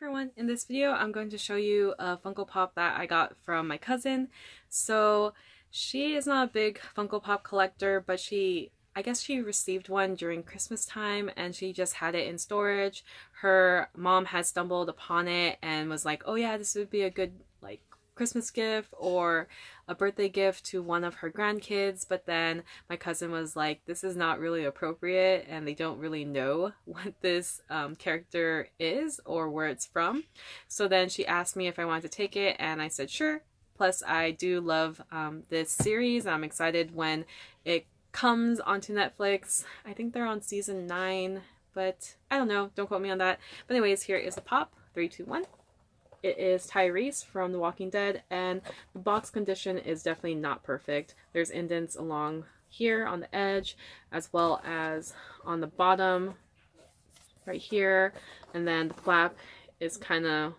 Everyone, in this video I'm going to show you a Funko Pop that I got from my cousin. So she is not a big Funko Pop collector, but I guess she received one during Christmas time and she just had it in storage. Her mom had stumbled upon it and was like, oh yeah, this would be a good Christmas gift or a birthday gift to one of her grandkids, but then my cousin was like, this is not really appropriate and they don't really know what this character is or where it's from. So then she asked me if I wanted to take it and I said sure. Plus I do love this series. I'm excited when it comes onto Netflix. I think they're on season 9, but I don't know, don't quote me on that. But anyways, here is a pop. 3, 2, 1. It is Tyrese from The Walking Dead, and the box condition is definitely not perfect. There's indents along here on the edge, as well as on the bottom right here, and then the flap is kind of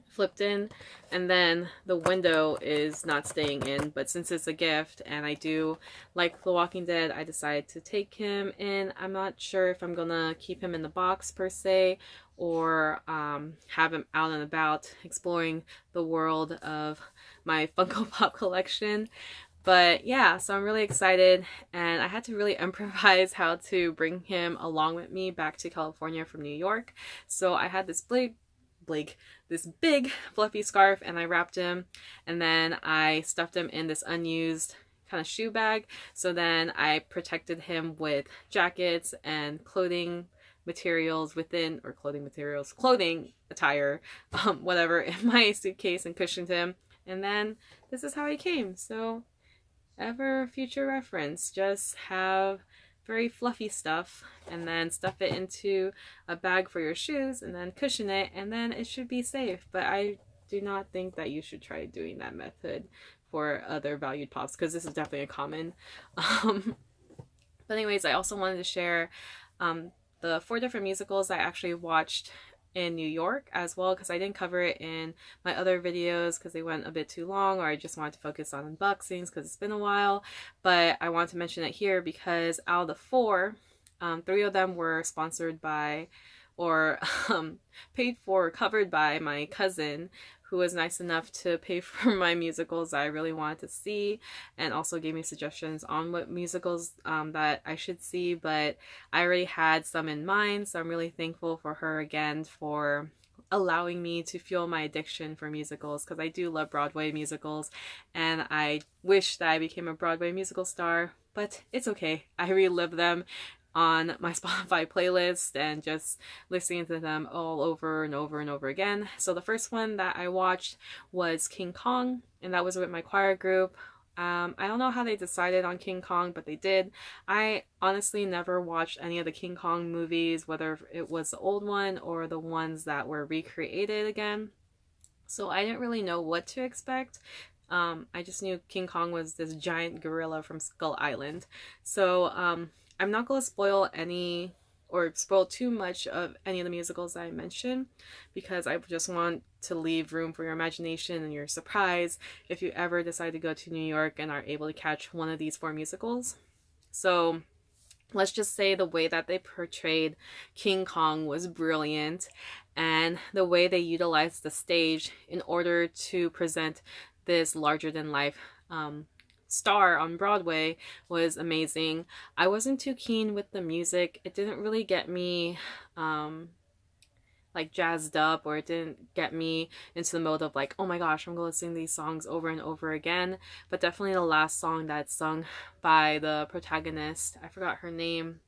flipped in, and then the window is not staying in. But since it's a gift and I do like The Walking Dead, I decided to take him in. I'm not sure if I'm gonna keep him in the box per se or have him out and about exploring the world of my Funko Pop collection. But yeah, so I'm really excited, and I had to really improvise how to bring him along with me back to California from New York. So I had this this big fluffy scarf and I wrapped him, and then I stuffed him in this unused kind of shoe bag. So then I protected him with jackets and clothing materials within, or clothing attire, whatever, in my suitcase, and cushioned him. And then this is how he came. So ever future reference, just have very fluffy stuff and then stuff it into a bag for your shoes and then cushion it, and then it should be safe. But I do not think that you should try doing that method for other valued pops, because this is definitely a common. But anyways, I also wanted to share the 4 different musicals I actually watched in New York as well, because I didn't cover it in my other videos because they went a bit too long, or I just wanted to focus on unboxings because it's been a while. But I want to mention it here because out of the 4, 3 of them were sponsored by or paid for or covered by my cousin, who was nice enough to pay for my musicals that I really wanted to see, and also gave me suggestions on what musicals that I should see. But I already had some in mind, so I'm really thankful for her again for allowing me to fuel my addiction for musicals, because I do love Broadway musicals and I wish that I became a Broadway musical star, but it's okay. I relive them on my Spotify playlist and just listening to them all over and over and over again. So the first one that I watched was King Kong, and that was with my choir group. I don't know how they decided on King Kong, but they did. I honestly never watched any of the King Kong movies, whether it was the old one or the ones that were recreated again. So I didn't really know what to expect. I just knew King Kong was this giant gorilla from Skull Island. So I'm not going to spoil any or spoil too much of any of the musicals that I mentioned, because I just want to leave room for your imagination and your surprise if you ever decide to go to New York and are able to catch one of these 4 musicals. So let's just say the way that they portrayed King Kong was brilliant, and the way they utilized the stage in order to present this larger-than-life star on Broadway was amazing. I wasn't too keen with the music. It didn't really get me like jazzed up, or it didn't get me into the mode of like, oh my gosh, I'm going to sing these songs over and over again. But definitely the last song that's sung by the protagonist, I forgot her name,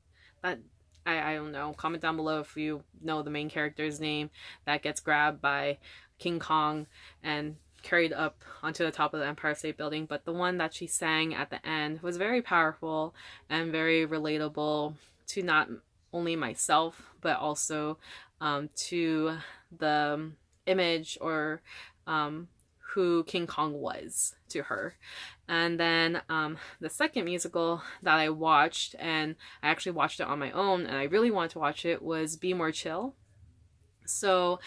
but I don't know, comment down below if you know the main character's name, that gets grabbed by King Kong and carried up onto the top of the Empire State Building. But the one that she sang at the end was very powerful and very relatable to not only myself, but also to the image or who King Kong was to her. And then the second musical that I watched, and I actually watched it on my own and I really wanted to watch it, was Be More Chill. So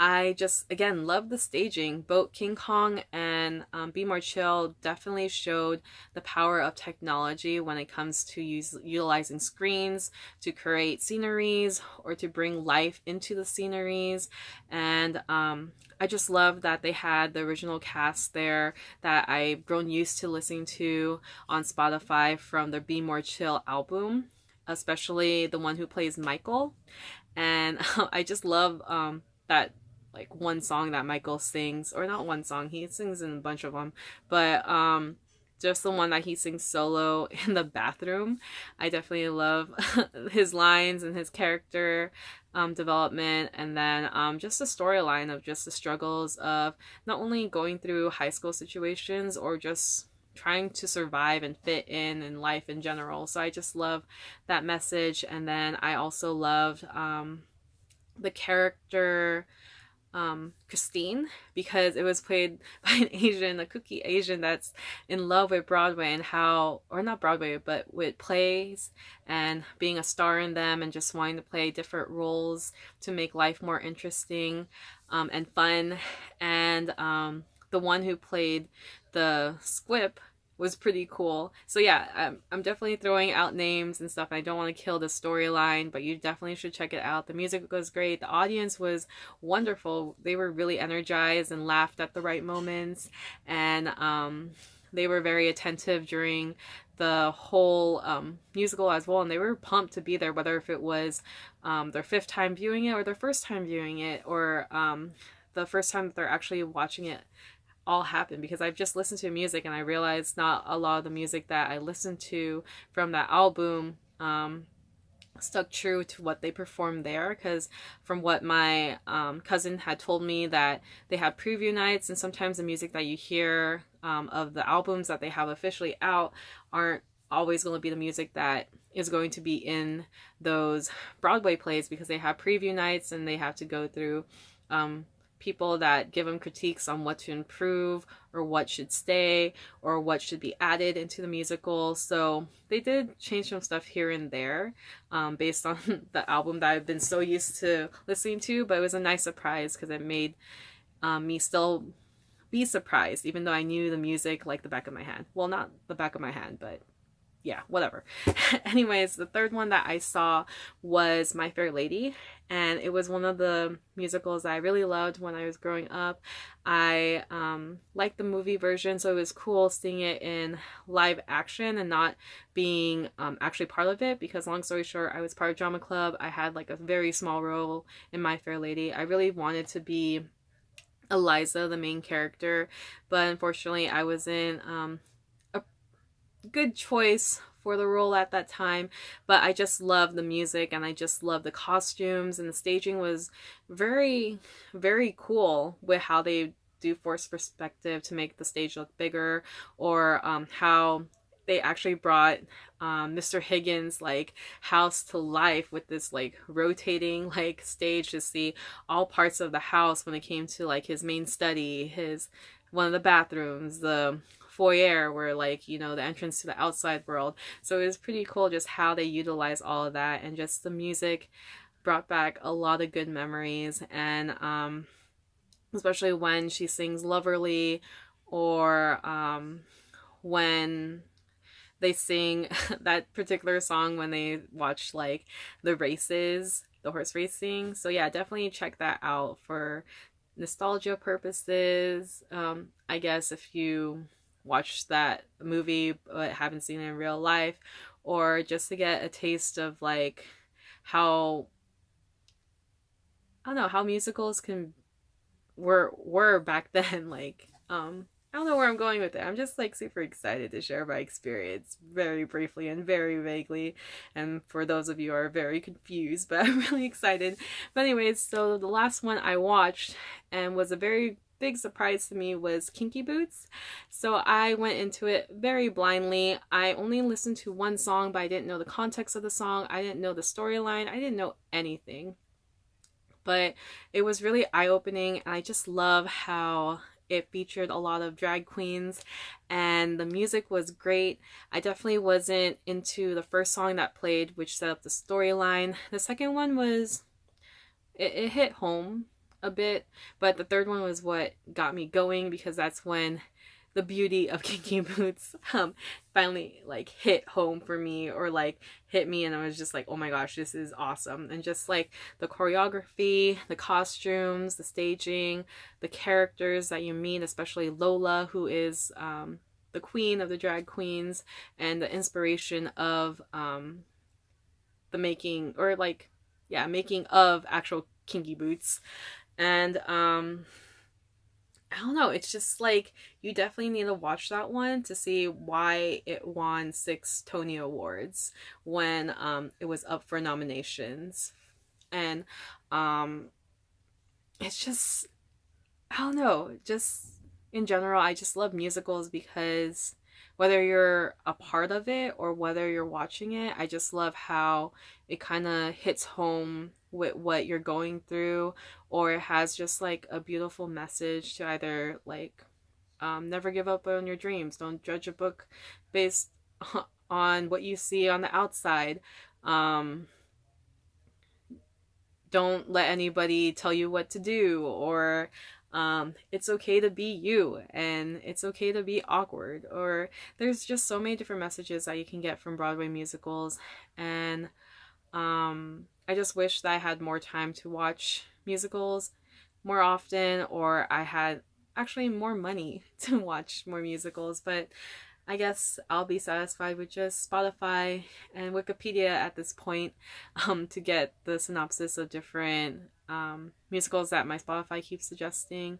I just, again, love the staging. Both King Kong and Be More Chill definitely showed the power of technology when it comes to utilizing screens to create sceneries or to bring life into the sceneries. And I just love that they had the original cast there that I've grown used to listening to on Spotify from their Be More Chill album, especially the one who plays Michael. And I just love that like one song that Michael sings, or not one song, he sings in a bunch of them, but just the one that he sings solo in the bathroom. I definitely love his lines and his character development, and then just the storyline of just the struggles of not only going through high school situations or just trying to survive and fit in life in general. So I just love that message. And then I also loved the character Christine, because it was played by an Asian, a kooky Asian that's in love with Broadway and how, or not Broadway, but with plays and being a star in them and just wanting to play different roles to make life more interesting and fun. And the one who played the Squip was pretty cool. So yeah, I'm definitely throwing out names and stuff. I don't want to kill the storyline, but you definitely should check it out. The music was great. The audience was wonderful. They were really energized and laughed at the right moments. And they were very attentive during the whole musical as well. And they were pumped to be there, whether if it was their fifth time viewing it or their first time viewing it, or the first time that they're actually watching it all happen, because I've just listened to music and I realized not a lot of the music that I listened to from that album stuck true to what they performed there, because from what my cousin had told me, that they had preview nights, and sometimes the music that you hear of the albums that they have officially out aren't always going to be the music that is going to be in those Broadway plays, because they have preview nights and they have to go through people that give them critiques on what to improve or what should stay or what should be added into the musical. So they did change some stuff here and there based on the album that I've been so used to listening to, but it was a nice surprise because it made me still be surprised, even though I knew the music like the back of my hand. Well, not the back of my hand, but yeah, whatever. Anyways, the third one that I saw was My Fair Lady, and it was one of the musicals that I really loved when I was growing up. I liked the movie version, so it was cool seeing it in live action and not being actually part of it, because long story short, I was part of drama club. I had like a very small role in My Fair Lady. I really wanted to be Eliza, the main character, but unfortunately I wasn't good choice for the role at that time. But I just love the music and I just love the costumes, and the staging was very, very cool with how they do forced perspective to make the stage look bigger, or how they actually brought Mr. Higgins' like house to life with this like rotating like stage to see all parts of the house when it came to like his main study, his one of the bathrooms, the foyer where like, you know, the entrance to the outside world. So it was pretty cool just how they utilize all of that, and just the music brought back a lot of good memories. And especially when she sings Loverly, or when they sing that particular song when they watch like the races, the horse racing. So yeah, definitely check that out for nostalgia purposes. I guess if you watch that movie but haven't seen it in real life, or just to get a taste of like how, I don't know, how musicals were back then. Like I don't know where I'm going with it. I'm just like super excited to share my experience very briefly and very vaguely, and for those of you who are very confused, but I'm really excited. But anyways, so the last one I watched and was a very big surprise to me was Kinky Boots. So I went into it very blindly. I only listened to one song, but I didn't know the context of the song. I didn't know the storyline. I didn't know anything. But it was really eye-opening, and I just love how it featured a lot of drag queens, and the music was great. I definitely wasn't into the first song that played, which set up the storyline. The second one was, it hit home. a bit, but the third one was what got me going, because that's when the beauty of Kinky Boots finally like hit home for me, or like hit me, and I was just like, oh my gosh, this is awesome. And just like the choreography, the costumes, the staging, the characters that you meet, especially Lola, who is the queen of the drag queens, and the inspiration of the making, or like, yeah, making of actual Kinky Boots. And I don't know, it's just like, you definitely need to watch that one to see why it won 6 Tony Awards when it was up for nominations. And it's just, I don't know, just in general, I just love musicals, because whether you're a part of it or whether you're watching it, I just love how it kind of hits home with what you're going through, or it has just like a beautiful message to either like never give up on your dreams, don't judge a book based on what you see on the outside, don't let anybody tell you what to do, or it's okay to be you, and it's okay to be awkward, or there's just so many different messages that you can get from Broadway musicals. And I just wish that I had more time to watch musicals more often, or I had actually more money to watch more musicals, but I guess I'll be satisfied with just Spotify and Wikipedia at this point, to get the synopsis of different musicals that my Spotify keeps suggesting.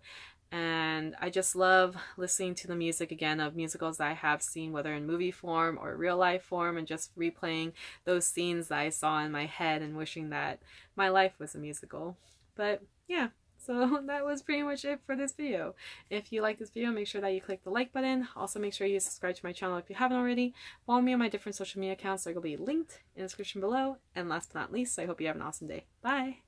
And I just love listening to the music again of musicals that I have seen, whether in movie form or real life form, and just replaying those scenes that I saw in my head and wishing that my life was a musical. But yeah, so that was pretty much it for this video. If you like this video, make sure that you click the like button. Also, make sure you subscribe to my channel if you haven't already. Follow me on my different social media accounts. They're going to be linked in the description below. And last but not least, I hope you have an awesome day. Bye!